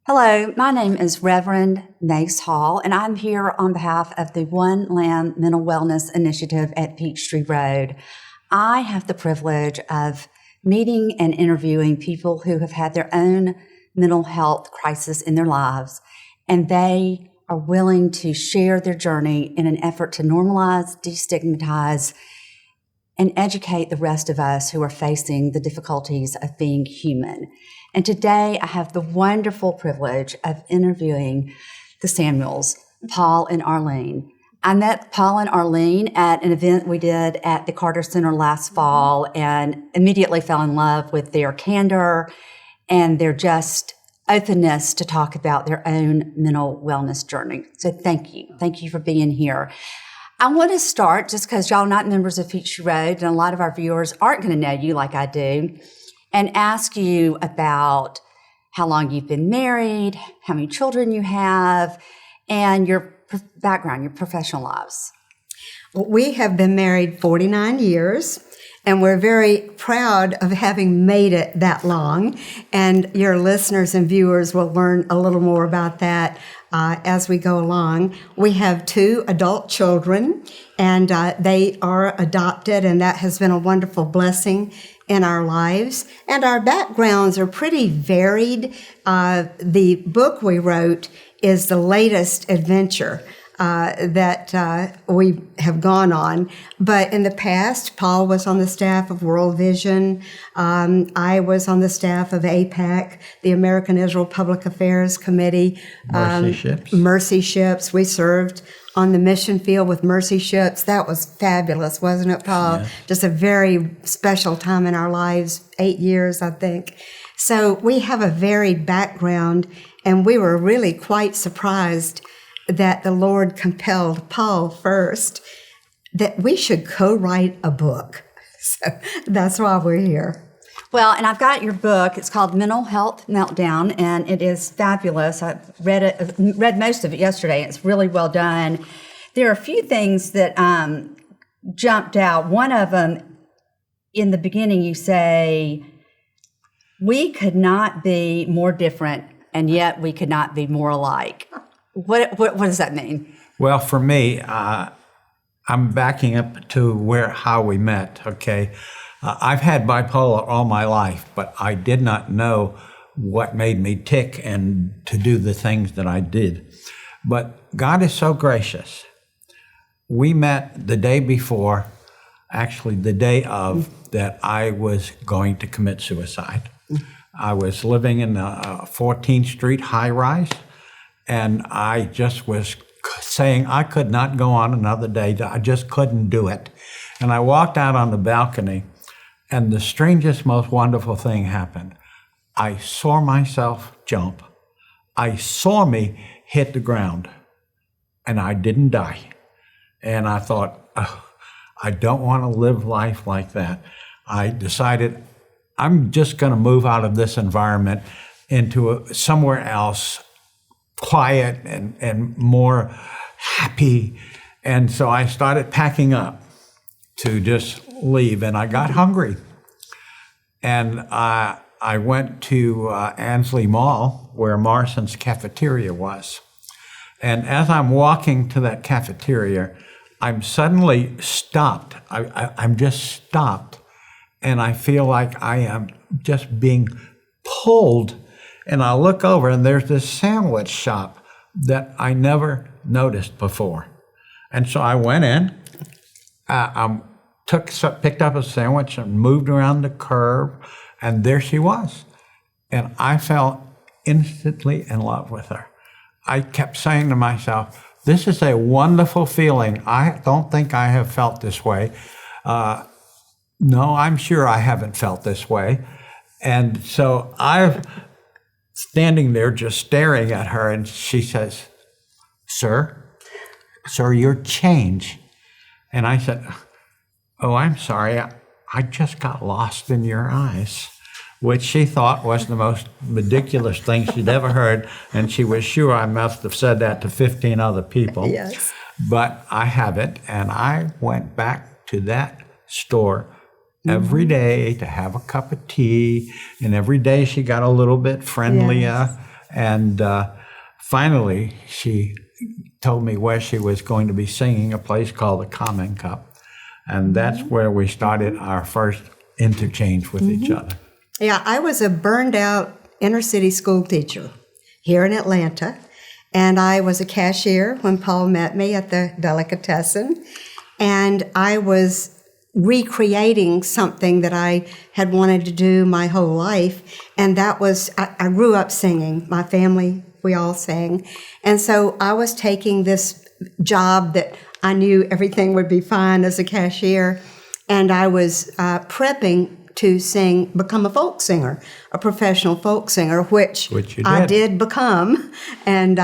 Hello, my name is Reverend Nace Hall, and I'm here on behalf of the One Lamb Mental Wellness Initiative at Peachtree Road. I have the privilege of meeting and interviewing people who have had their own mental health crisis in their lives, and they are willing to share their journey in an effort to normalize, destigmatize, and educate the rest of us who are facing the difficulties of being human. And today I have the wonderful privilege of interviewing the Samuels, Paul and Arlene. I met Paul and Arlene at an event we did at the Carter Center last fall and immediately fell in love with their candor and their just openness to talk about their own mental wellness journey. So thank you. Thank you for being here. I want to start, just because y'all are not members of Peachtree Road, and a lot of our viewers aren't going to know you like I do, and ask you about how long you've been married, how many children you have, and your background, your professional lives. We have been married 49 years, and we're very proud of having made it that long. And your listeners and viewers will learn a little more about that as we go along. We have 2 adult children, and they are adopted, and that has been a wonderful blessing in our lives. And our backgrounds are pretty varied. The book we wrote is the latest adventure that we have gone on. But in the past, Paul was on the staff of World Vision. I was on the staff of APAC, the American Israel Public Affairs Committee. Mercy Ships. We served on the mission field with Mercy Ships. That was fabulous, wasn't it, Paul? Yeah. Just a very special time in our lives, 8 years, I think. So we have a varied background, and we were really quite surprised that the Lord compelled Paul first that we should co-write a book. So that's why we're here. Well, and I've got your book. It's called Mental Health Meltdown, and it is fabulous. I read most of it yesterday. It's really well done. There are a few things that jumped out. One of them, in the beginning, you say, we could not be more different, and yet we could not be more alike. What does that mean? Well, for me, I'm backing up to how we met, okay? I've had bipolar all my life, but I did not know what made me tick and to do the things that I did. But God is so gracious. We met the day before, actually the day of, that I was going to commit suicide. I was living in the 14th Street high-rise, and I just was saying I could not go on another day. I just couldn't do it. And I walked out on the balcony, and the strangest, most wonderful thing happened. I saw myself jump. I saw me hit the ground, and I didn't die. And I thought, oh, I don't want to live life like that. I decided I'm just going to move out of this environment into somewhere else, quiet and more happy. And so I started packing up to just leave, and I got hungry. And I went to Ansley Mall, where Morrison's cafeteria was. And as I'm walking to that cafeteria, I'm suddenly stopped. I'm just stopped, and I feel like I am just being pulled. And I look over, and there's this sandwich shop that I never noticed before. And so I went in, picked up a sandwich and moved around the curb, and there she was. And I fell instantly in love with her. I kept saying to myself, this is a wonderful feeling. I don't think I have felt this way. No, I'm sure I haven't felt this way. And so I'm standing there just staring at her, and she says, Sir, you're changed. And I said, oh, I'm sorry, I just got lost in your eyes, which she thought was the most ridiculous thing she'd ever heard, and she was sure I must have said that to 15 other people. Yes. But I haven't, and I went back to that store every day to have a cup of tea, and every day she got a little bit friendlier. Yes. And finally, she told me where she was going to be singing, a place called the Common Cup. And that's where we started our first interchange with each other. Yeah, I was a burned out inner city school teacher here in Atlanta. And I was a cashier when Paul met me at the delicatessen. And I was recreating something that I had wanted to do my whole life. And that was, I grew up singing. My family, we all sang. And so I was taking this job that I knew everything would be fine as a cashier. And I was prepping to become a folk singer, a professional folk singer, which you did. I did become. And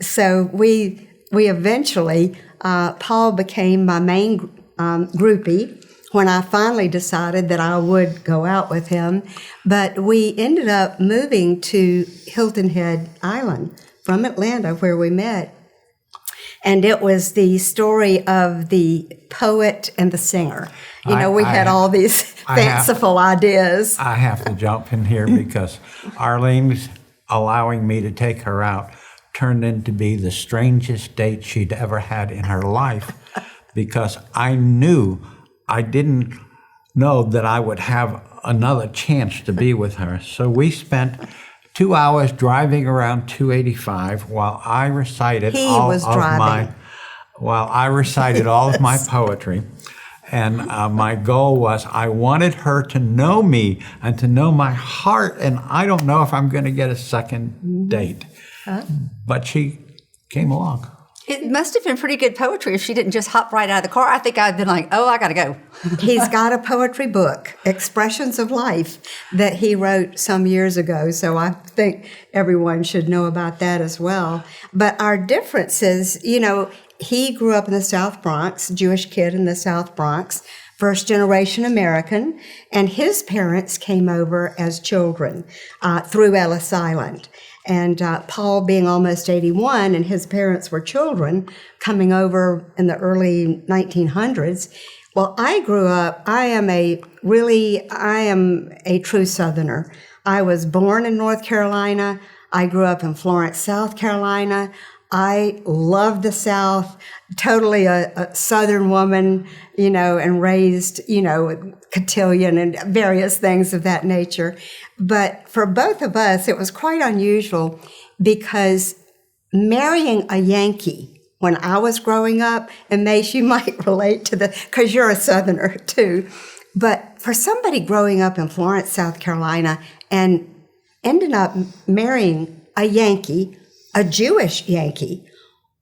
so we eventually, Paul became my main groupie when I finally decided that I would go out with him. But we ended up moving to Hilton Head Island from Atlanta, where we met. And it was the story of the poet and the singer. You know, we had all these fanciful ideas. I have to jump in here because Arlene's allowing me to take her out turned into be the strangest date she'd ever had in her life, because I didn't know that I would have another chance to be with her. So we spent 2 hours driving around 285 while I recited all of my poetry. And my goal was I wanted her to know me and to know my heart. And I don't know if I'm going to get a second date. But she came along. It must have been pretty good poetry if she didn't just hop right out of the car. I think I'd been like, oh, I got to go. He's got a poetry book, Expressions of Life, that he wrote some years ago. So I think everyone should know about that as well. But our differences, you know, he grew up in the South Bronx, Jewish kid in the South Bronx, first generation American, and his parents came over as children through Ellis Island. And Paul being almost 81 and his parents were children coming over in the early 1900s. Well, I grew up, I am a true Southerner. I was born in North Carolina. I grew up in Florence, South Carolina. I love the South, totally a Southern woman, you know, and raised, you know, cotillion and various things of that nature. But for both of us, it was quite unusual because marrying a Yankee when I was growing up, and Mace, you might relate to because you're a Southerner too, but for somebody growing up in Florence, South Carolina, and ended up marrying a Yankee, a Jewish Yankee,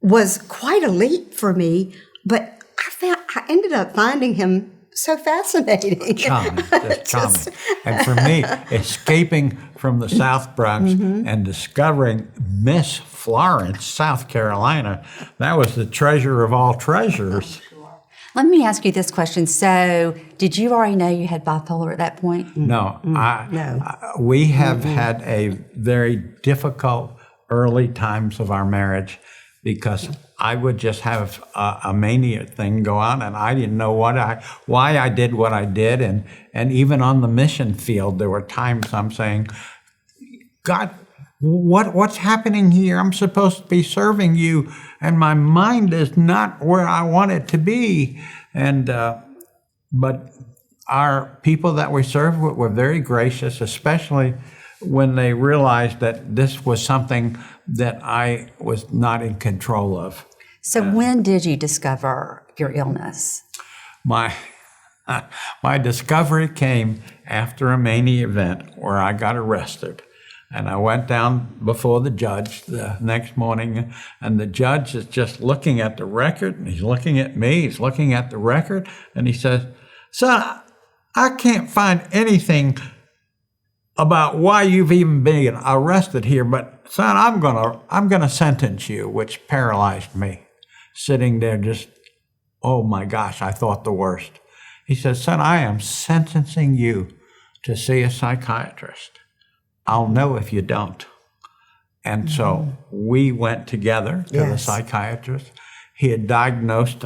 was quite a leap for me, but I ended up finding him so fascinating. Charming, just charming. And for me, escaping from the South Bronx and discovering Miss Florence, South Carolina, that was the treasure of all treasures. Let me ask you this question. So, did you already know you had bipolar at that point? No. No. We have had a very difficult early times of our marriage because I would just have a mania thing go on, and I didn't know why I did what I did, and even on the mission field, there were times I'm saying, God, what's happening here? I'm supposed to be serving you, and my mind is not where I want it to be. And but our people that we served with were very gracious, especially when they realized that this was something that I was not in control of. So when did you discover your illness? My discovery came after a mania event where I got arrested. And I went down before the judge the next morning, and the judge is just looking at the record, and he's looking at me, he's looking at the record, and he says, son, I can't find anything about why you've even been arrested here, but son, I'm gonna sentence you, which paralyzed me. Sitting there just, oh my gosh, I thought the worst. He says, son, I am sentencing you to see a psychiatrist. I'll know if you don't. And so we went together to the psychiatrist. He had diagnosed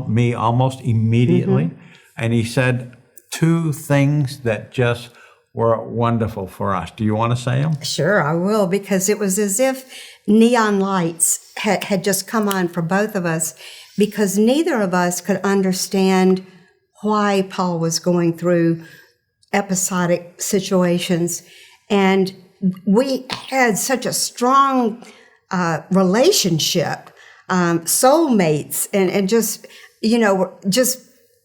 me almost immediately. And he said two things that just were wonderful for us. Do you want to say them? Sure, I will, because it was as if neon lights had just come on for both of us, because neither of us could understand why Paul was going through episodic situations. And we had such a strong relationship, soulmates, and just,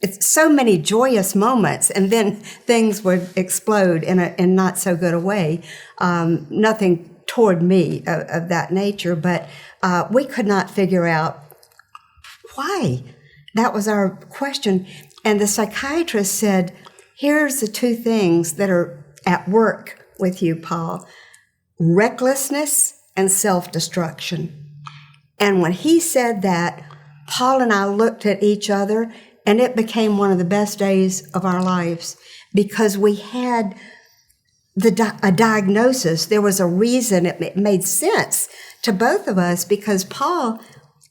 it's so many joyous moments, and then things would explode in not so good a way. Nothing toward me of that nature, but we could not figure out why. That was our question. And the psychiatrist said, here's the two things that are at work with you, Paul: recklessness and self-destruction. And when he said that, Paul and I looked at each other, and it became one of the best days of our lives, because we had a diagnosis. There was a reason. It made sense to both of us, because Paul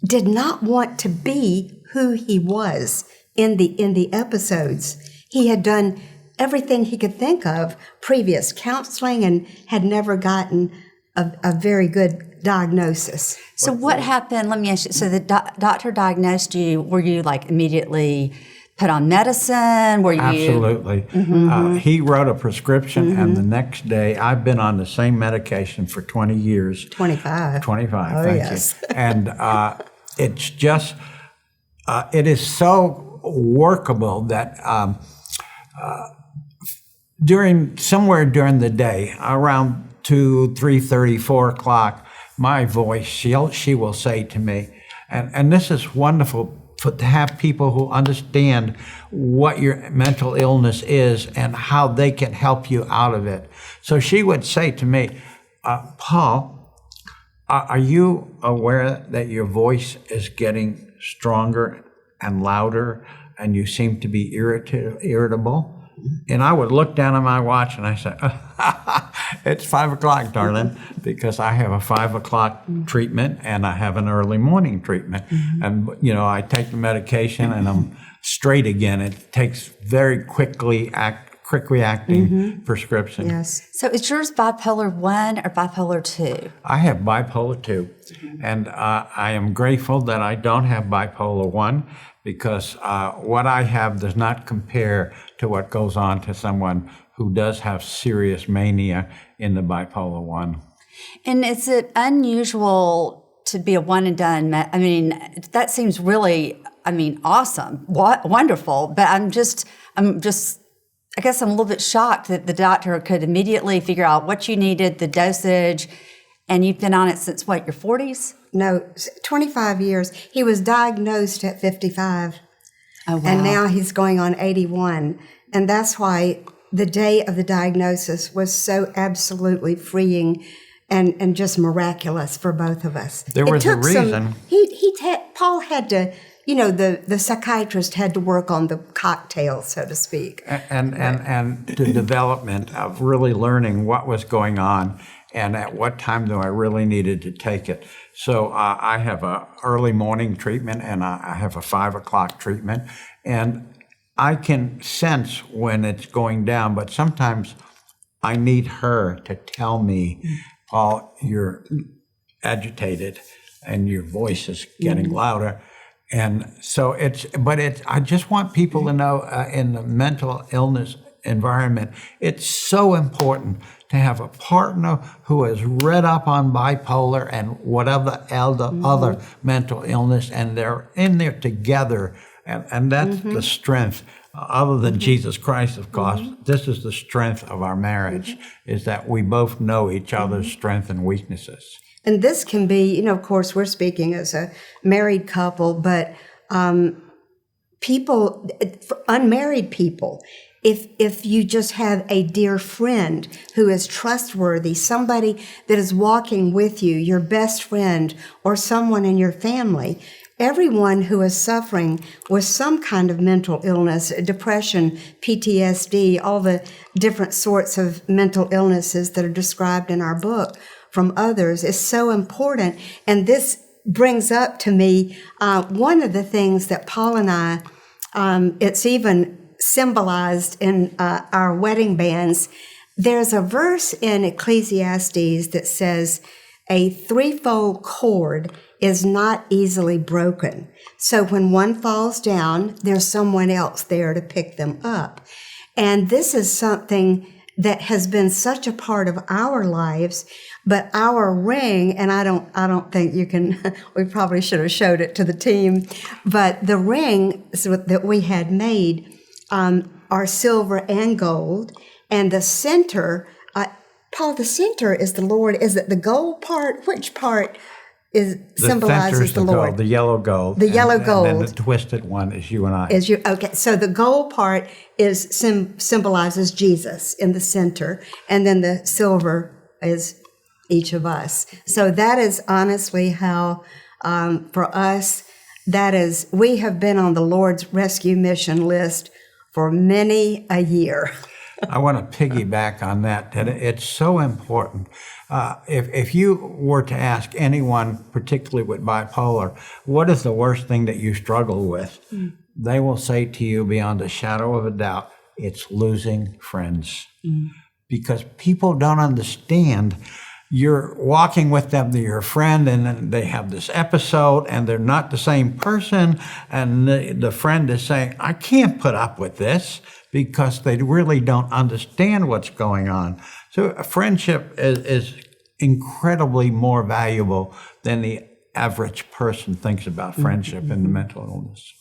did not want to be who he was in the episodes. He had done everything he could think of, previous counseling, and had never gotten a very good diagnosis. So what happened? Let me ask you. So the doctor diagnosed you. Were you like immediately put on medicine? Were you? Absolutely. He wrote a prescription, and the next day, I've been on the same medication for 20 years. 25. 25, Oh, thank yes. you. And it's just, it is so workable that somewhere during the day, around 2, 3:30, 4 o'clock, my voice, she will say to me, and this is wonderful to have people who understand what your mental illness is and how they can help you out of it. So she would say to me, Paul, are you aware that your voice is getting stronger and louder, and you seem to be irritable? And I would look down at my watch and I said, it's 5 o'clock, darling, because I have a 5 o'clock treatment and I have an early morning treatment. And, I take the medication and I'm straight again. It takes very quick reacting prescription. Yes. So is yours bipolar 1 or bipolar 2? I have bipolar 2, and I am grateful that I don't have bipolar 1, because what I have does not compare to what goes on to someone who does have serious mania in the bipolar 1. And is it unusual to be a one and done? I mean, that seems really, awesome, wonderful. But I guess I'm a little bit shocked that the doctor could immediately figure out what you needed, the dosage, and you've been on it since what, your 40s? No, 25 years. He was diagnosed at 55. Oh, wow. And now he's going on 81. And that's why the day of the diagnosis was so absolutely freeing and just miraculous for both of us. There was a reason. Paul had to, the psychiatrist had to work on the cocktail, so to speak. And the development of really learning what was going on and at what time do I really needed to take it. So I have a early morning treatment and I have a 5 o'clock treatment, and I can sense when it's going down, but sometimes I need her to tell me, Paul, you're agitated and your voice is getting louder. And so I just want people to know in the mental illness environment, it's so important to have a partner who has read up on bipolar and whatever other mental illness, and they're in there together. And that's the strength. Other than Jesus Christ, of course, this is the strength of our marriage, is that we both know each other's strengths and weaknesses. And this can be, of course, we're speaking as a married couple, but unmarried people, if you just have a dear friend who is trustworthy, somebody that is walking with you, your best friend, or someone in your family, everyone who is suffering with some kind of mental illness, depression, PTSD, all the different sorts of mental illnesses that are described in our book from others, is so important. And this brings up to me one of the things that Paul and I, it's even symbolized in our wedding bands. There's a verse in Ecclesiastes that says a threefold cord is not easily broken. So when one falls down, there's someone else there to pick them up. And this is something that has been such a part of our lives, but our ring, and I don't think you can, we probably should have showed it to the team, but the rings that we had made are silver and gold, and the center, Paul, the center is the Lord. Is it the gold part? Which part symbolizes the Lord? Gold, the yellow gold. The yellow gold. And then the twisted one is you and I. Is you okay? So the gold part is symbolizes Jesus in the center, and then the silver is each of us. So that is honestly how, for us, that is, we have been on the Lord's rescue mission list for many a year. I want to piggyback on that. That it's so important. If you were to ask anyone, particularly with bipolar, what is the worst thing that you struggle with? They will say to you beyond a shadow of a doubt, it's losing friends. Because people don't understand. You're walking with them, they're your friend, and then they have this episode, and they're not the same person, and the friend is saying, I can't put up with this, because they really don't understand what's going on. So a friendship is incredibly more valuable than the average person thinks about friendship in the mental illness.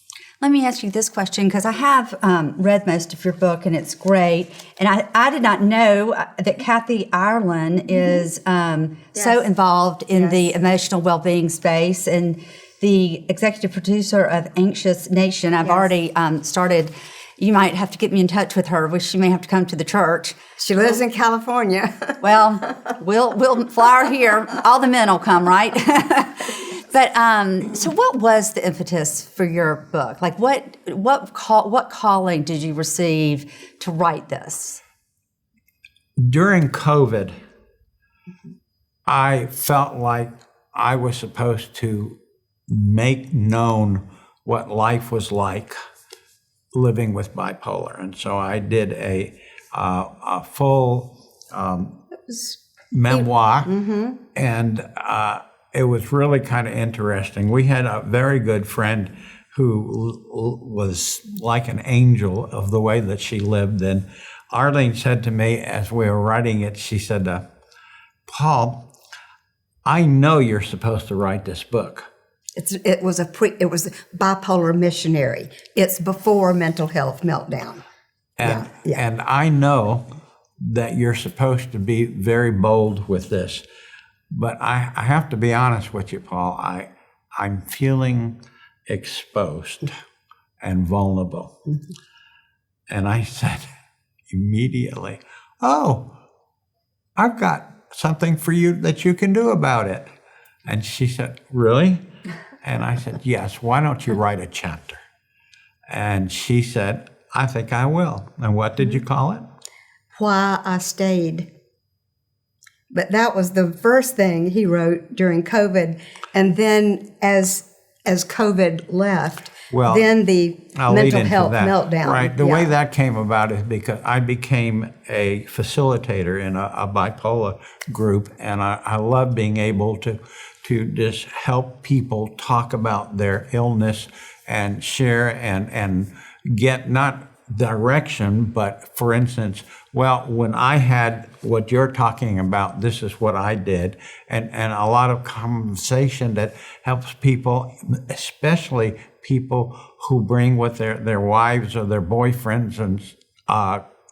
Let me ask you this question, because I have read most of your book, and it's great. And I did not know that Kathy Arlene is so involved in the emotional well-being space, and the executive producer of Anxious Nation. I've already started. You might have to get me in touch with her. She may have to come to the church. She lives in California. Well, we'll fly her here. All the men will come, right? But so, what was the impetus for your book? Like, what calling did you receive to write this? During COVID, I felt like I was supposed to make known what life was like living with bipolar, and so I did a full memoir, and it was really kind of interesting. We had a very good friend who was like an angel of the way that she lived, and Arlene said to me as we were writing it, she said, Paul, I know you're supposed to write this book. It was bipolar missionary. It's before mental health meltdown. And I know that you're supposed to be very bold with this, but I have to be honest with you, Paul. I'm feeling exposed and vulnerable. And I said immediately, oh, I've got something for you that you can do about it. And she said, really? And I said, yes, why don't you write a chapter? And she said, I think I will. And what did you call it? Why I Stayed. But that was the first thing he wrote during COVID. And then as COVID left, then the mental health meltdown. Right. The way that came about is because I became a facilitator in a bipolar group, and I love being able to just help people talk about their illness and share and get not direction, but for instance, well, when I had what you're talking about, this is what I did, and a lot of conversation that helps people, especially people who bring with their wives or their boyfriends,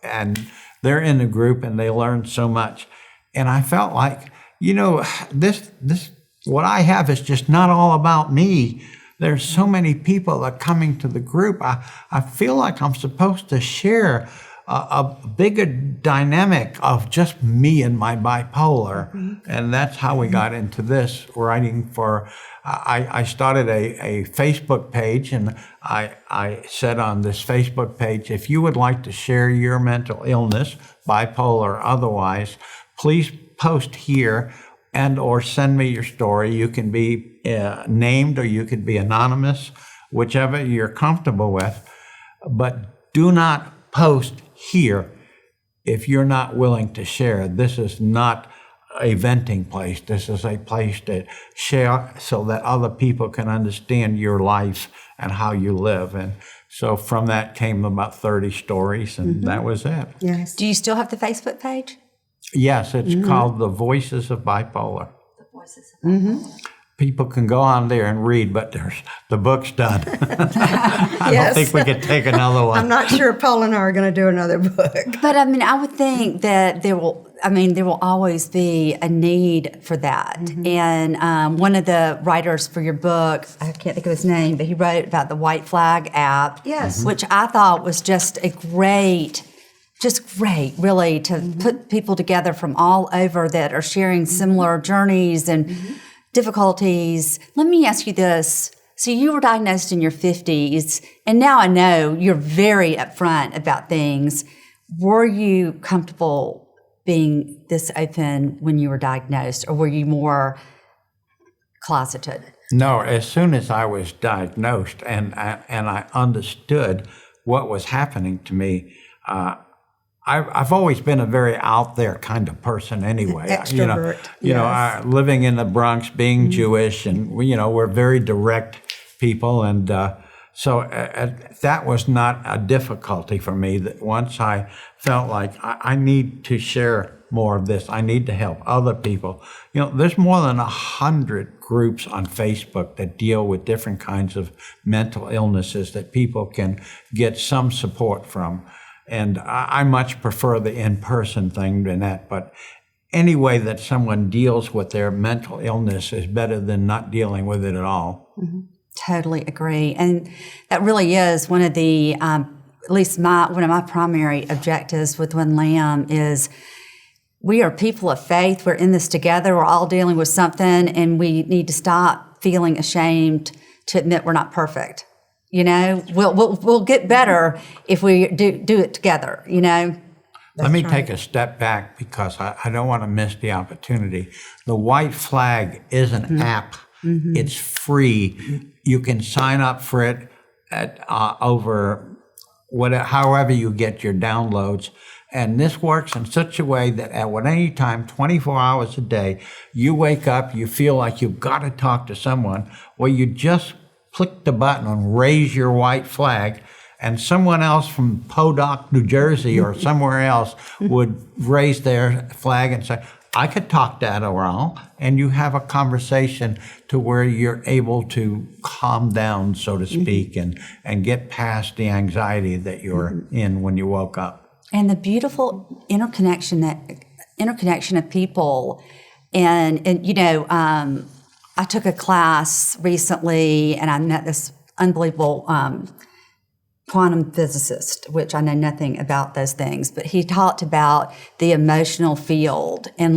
and they're in the group and they learn so much. And I felt like, this what I have is just not all about me. There's so many people that are coming to the group. I feel like I'm supposed to share a bigger dynamic of just me and my bipolar. And that's how we got into this writing for, I started a Facebook page, and I said on this Facebook page, if you would like to share your mental illness, bipolar or otherwise, please post here and or send me your story. You can be named or you could be anonymous, whichever you're comfortable with, but do not post here if you're not willing to share, this is not a venting place. This is a place to share so that other people can understand your life and how you live. And so from that came about 30 stories, and that was it. Yes. Do you still have the Facebook page? Yes, it's called The Voices of Bipolar. The Voices of Bipolar. People can go on there and read, but the book's done. I Yes. don't think we could take another one. I'm not sure Paul and I are going to do another book. But I mean, I would think that there will always be a need for that. And one of the writers for your book, I can't think of his name, but he wrote about the White Flag app. Yes. Which I thought was just great, really, to put people together from all over that are sharing similar journeys and difficulties. Let me ask you this. So you were diagnosed in your 50s, and now I know you're very upfront about things. Were you comfortable being this open when you were diagnosed, or were you more closeted? No, as soon as I was diagnosed and I understood what was happening to me, I've always been a very out there kind of person anyway. Extrovert. Living in the Bronx, being Jewish, and we're very direct people, and so that was not a difficulty for me. That once I felt like I need to share more of this, I need to help other people. There's more than 100 groups on Facebook that deal with different kinds of mental illnesses that people can get some support from. And I much prefer the in-person thing than that. But any way that someone deals with their mental illness is better than not dealing with it at all. Totally agree. And that really is one of the, at least one of my primary objectives with One Lamb is we are people of faith. We're in this together. We're all dealing with something, and we need to stop feeling ashamed to admit we're not perfect. We'll get better if we do it together, Let me take a step back because I don't want to miss the opportunity. The White Flag is an app. It's free. You can sign up for it at however you get your downloads. And this works in such a way that at any time, 24 hours a day, you wake up, you feel like you've got to talk to someone, well, you just click the button and raise your white flag, and someone else from Podok, New Jersey, or somewhere else would raise their flag and say, I could talk to Adderall, and you have a conversation to where you're able to calm down, so to speak, and get past the anxiety that you're in when you woke up. And the beautiful interconnection of people, and I took a class recently, and I met this unbelievable quantum physicist, which I know nothing about those things, but he talked about the emotional field, and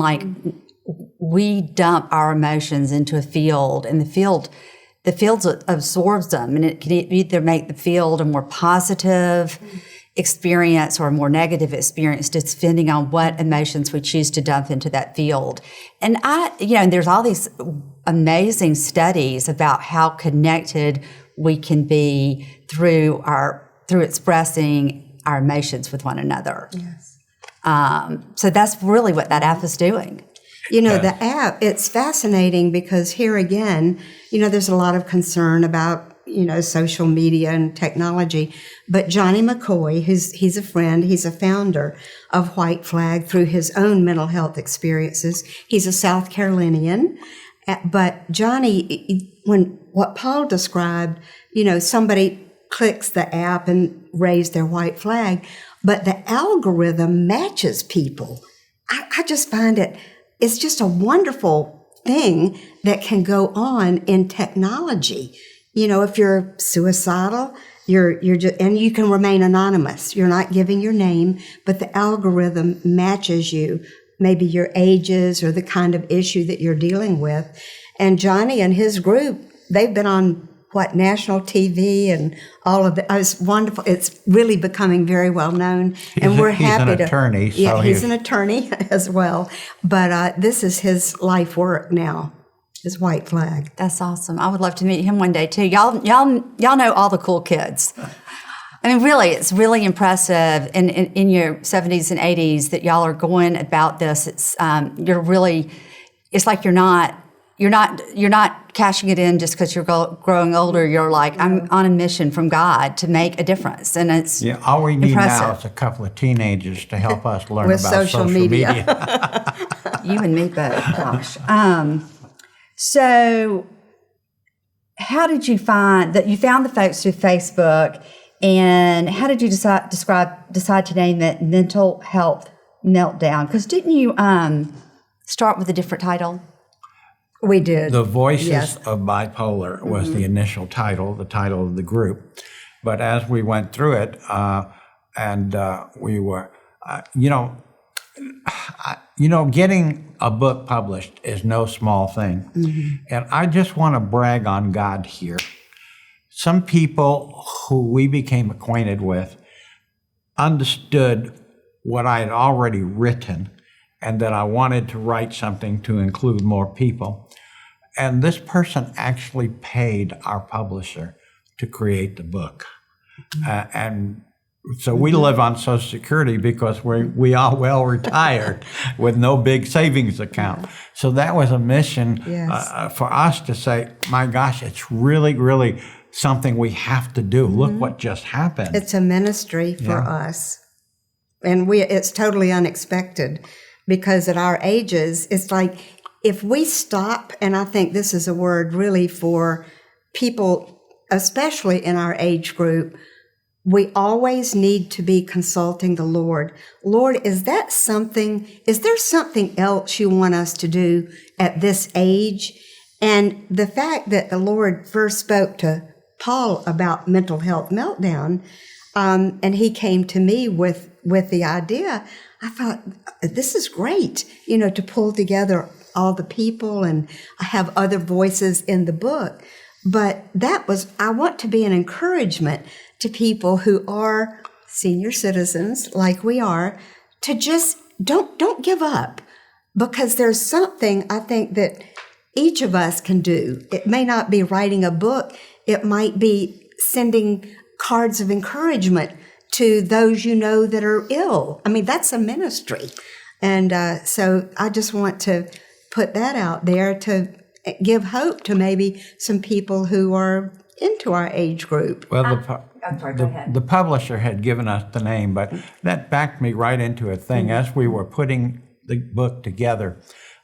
we dump our emotions into a field, and the field absorbs them, and it can either make the field a more positive experience or a more negative experience, depending on what emotions we choose to dump into that field. And and there's all these amazing studies about how connected we can be through expressing our emotions with one another. Yes. So that's really what that app is doing. The app, it's fascinating because here again, there's a lot of concern about social media and technology. But Johnny McCoy, he's a friend, he's a founder of White Flag through his own mental health experiences. He's a South Carolinian. But Johnny, when what Paul described, somebody clicks the app and raise their white flag, but the algorithm matches people. I just find it's just a wonderful thing that can go on in technology. If you're suicidal, you're just, and you can remain anonymous. You're not giving your name, but the algorithm matches you, maybe your ages or the kind of issue that you're dealing with. And Johnny and his group, they've been on national TV and all of it. It's wonderful. It's really becoming very well known, and we're happy He's an attorney. Yeah, he's an attorney as well. But this is his life work now. His White Flag. That's awesome. I would love to meet him one day too. Y'all know all the cool kids. I mean, really, it's really impressive in your 70s and 80s that y'all are going about this. It's it's like you're not cashing it in just because you're growing older. You're like, I'm on a mission from God to make a difference, and it's All we need impressive. now is a couple of teenagers to help us learn With about social media. You and me both. Gosh. So, how did you find that you found the folks through Facebook, and how did you decide to name it Mental Health Meltdown? Because didn't you start with a different title? We did. The Voices Yes. of Bipolar was the initial title, the title of the group. But as we went through it, we were, getting a book published is no small thing. And I just want to brag on God here. Some people who we became acquainted with understood what I had already written and that I wanted to write something to include more people. And this person actually paid our publisher to create the book. And so we live on Social Security because we are well retired with no big savings account. So that was a mission for us to say, my gosh, it's really, really something we have to do. Look what just happened. It's a ministry for us. And it's totally unexpected because at our ages, it's like if we stop, and I think this is a word really for people, especially in our age group, we always need to be consulting the Lord. Lord, is there something else you want us to do at this age? And the fact that the Lord first spoke to Paul about mental health meltdown, and he came to me with the idea, I thought, this is great, to pull together all the people and have other voices in the book. But I want to be an encouragement to people who are senior citizens like we are, to just don't give up, because there's something I think that each of us can do. It may not be writing a book. It might be sending cards of encouragement to those that are ill. I mean, that's a ministry. And so I just want to put that out there to give hope to maybe some people who are into our age group. Well, I'm sorry, go ahead. the publisher had given us the name, but that backed me right into a thing. As we were putting the book together,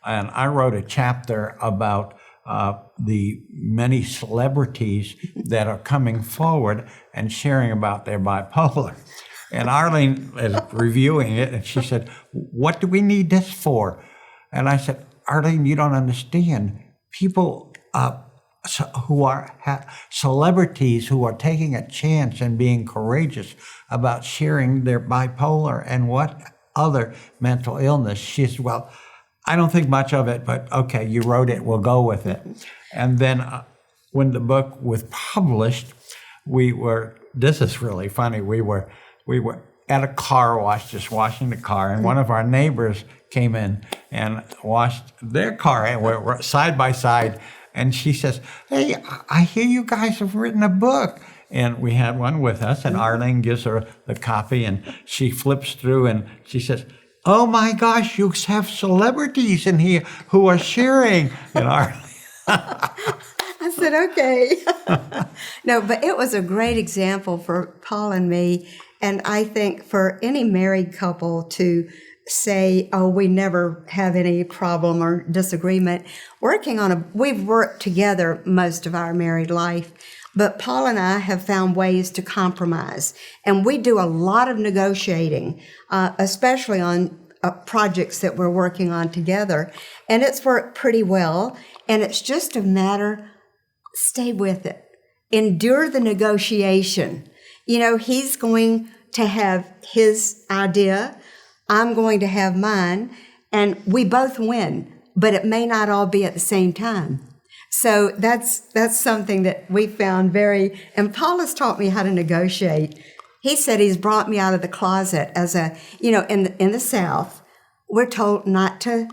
and I wrote a chapter about the many celebrities that are coming forward and sharing about their bipolar. And Arlene is reviewing it, and she said, "What do we need this for?" And I said, "Arlene, you don't understand. People who are celebrities who are taking a chance and being courageous about sharing their bipolar and what other mental illness." She said, "Well, I don't think much of it, but okay, you wrote it, we'll go with it." And then when the book was published, this is really funny, we were at a car wash, just washing the car, and one of our neighbors came in and washed their car, and we're side by side, and she says, "Hey, I hear you guys have written a book." And we had one with us, and Arlene gives her the copy, and she flips through, and she says, "Oh my gosh, you have celebrities in here who are sharing." And I said, okay. No, but it was a great example for Paul and me. And I think for any married couple to say, oh, we never have any problem or disagreement, we've worked together most of our married life, but Paul and I have found ways to compromise. And we do a lot of negotiating, especially on projects that we're working on together. And it's worked pretty well. And it's just a matter, stay with it. Endure the negotiation. He's going to have his idea. I'm going to have mine. And we both win. But it may not all be at the same time. So that's something that we found and Paul has taught me how to negotiate. He said he's brought me out of the closet as in the South, we're told not to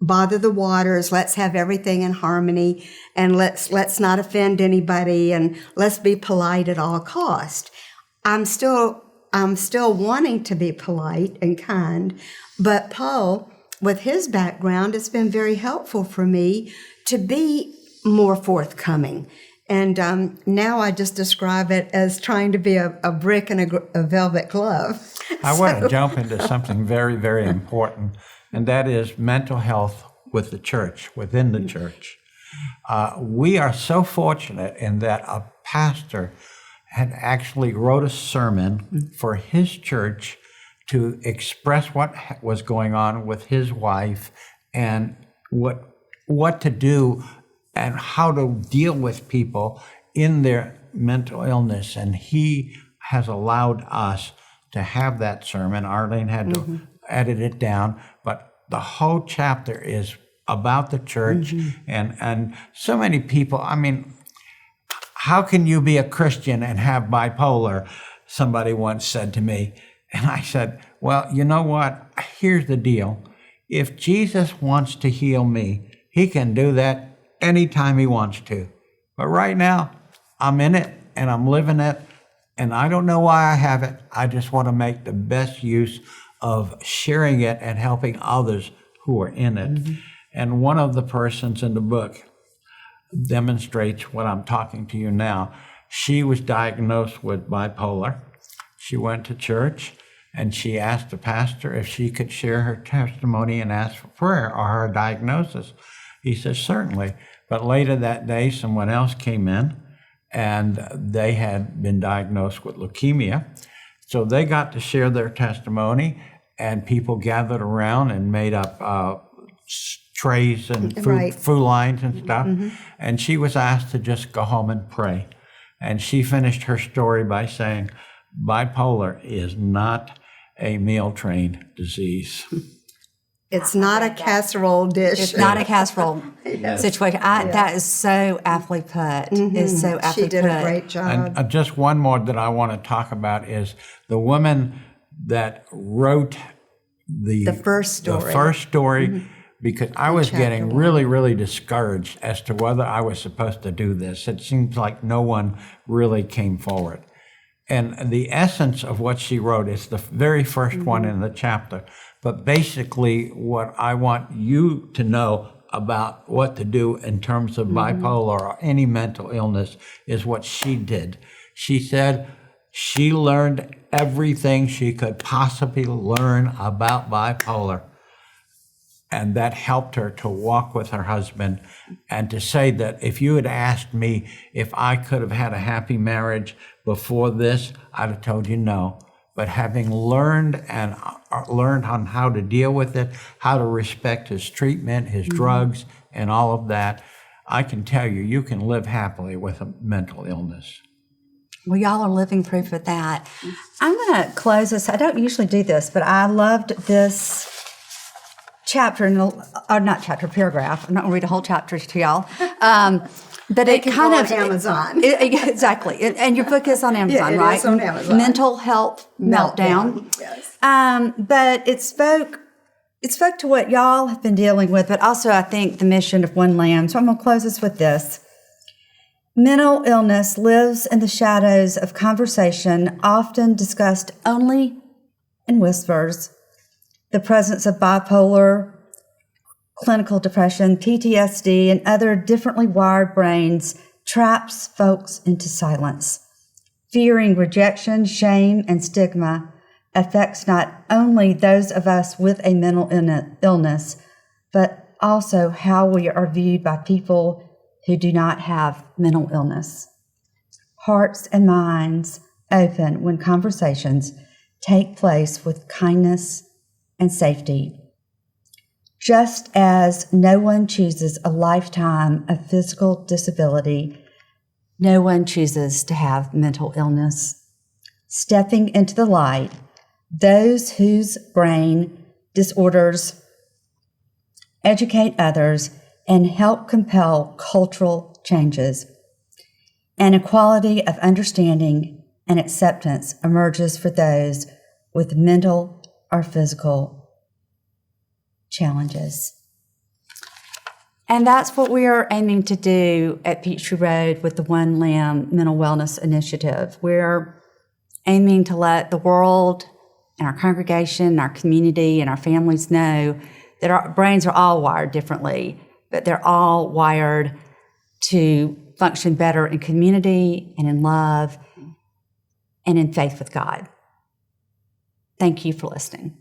bother the waters. Let's have everything in harmony, and let's not offend anybody, and let's be polite at all cost. I'm still wanting to be polite and kind, but Paul, with his background, it's been very helpful for me to be more forthcoming. And now I just describe it as trying to be a brick in a velvet glove. I want to jump into something very, very important, and that is mental health with the church, within the church. We are so fortunate in that a pastor had actually wrote a sermon for his church to express what was going on with his wife and what to do and how to deal with people in their mental illness. And he has allowed us to have that sermon. Arlene had to edit it down, but the whole chapter is about the church and so many people. I mean, how can you be a Christian and have bipolar? Somebody once said to me, and I said, well, you know what? Here's the deal. If Jesus wants to heal me, he can do that anytime he wants to. But right now, I'm in it and I'm living it, and I don't know why I have it. I just want to make the best use of sharing it and helping others who are in it. And one of the persons in the book demonstrates what I'm talking to you now. She was diagnosed with bipolar. She went to church and she asked the pastor if she could share her testimony and ask for prayer or her diagnosis. He says, certainly. But later that day, someone else came in and they had been diagnosed with leukemia. So they got to share their testimony, and people gathered around and made up trays and food lines and stuff. And she was asked to just go home and pray. And she finished her story by saying, bipolar is not a meal-train disease. It's not a casserole dish. It's not a casserole situation. That is so aptly put. Is so aptly She did put. a great job. And just one more that I want to talk about is the woman that wrote the first story. The first story, because I was getting really, really discouraged as to whether I was supposed to do this. It seems like no one really came forward. And the essence of what she wrote is the very first one in the chapter. But basically, what I want you to know about what to do in terms of bipolar or any mental illness is what she did. She said she learned everything she could possibly learn about bipolar. And that helped her to walk with her husband and to say that if you had asked me if I could have had a happy marriage before this, I'd have told you no. But having learned on how to deal with it, how to respect his treatment, his drugs, and all of that, I can tell you, you can live happily with a mental illness. Well, y'all are living proof of that. I'm going to close this. I don't usually do this, but I loved this chapter, or not chapter, paragraph. I'm not going to read a whole chapter to y'all. But it kind of Amazon. Exactly, and your book is on Amazon, it right? is on Amazon. Mental Health Meltdown. Yes. But it spoke to what y'all have been dealing with, but also I think the mission of One Lamb. So I'm going to close this with this. Mental illness lives in the shadows of conversation, often discussed only in whispers. The presence of bipolar, clinical depression, PTSD, and other differently wired brains traps folks into silence. Fearing rejection, shame, and stigma affects not only those of us with a mental illness, but also how we are viewed by people who do not have mental illness. Hearts and minds open when conversations take place with kindness and safety. Just as no one chooses a lifetime of physical disability, no one chooses to have mental illness. Stepping into the light, those whose brain disorders educate others and help compel cultural changes. An equality of understanding and acceptance emerges for those with mental or physical challenges. And that's what we are aiming to do at Peachtree Road with the One Lamb Mental Wellness Initiative. We're aiming to let the world and our congregation, our community, and our families know that our brains are all wired differently, but they're all wired to function better in community and in love and in faith with God. Thank you for listening.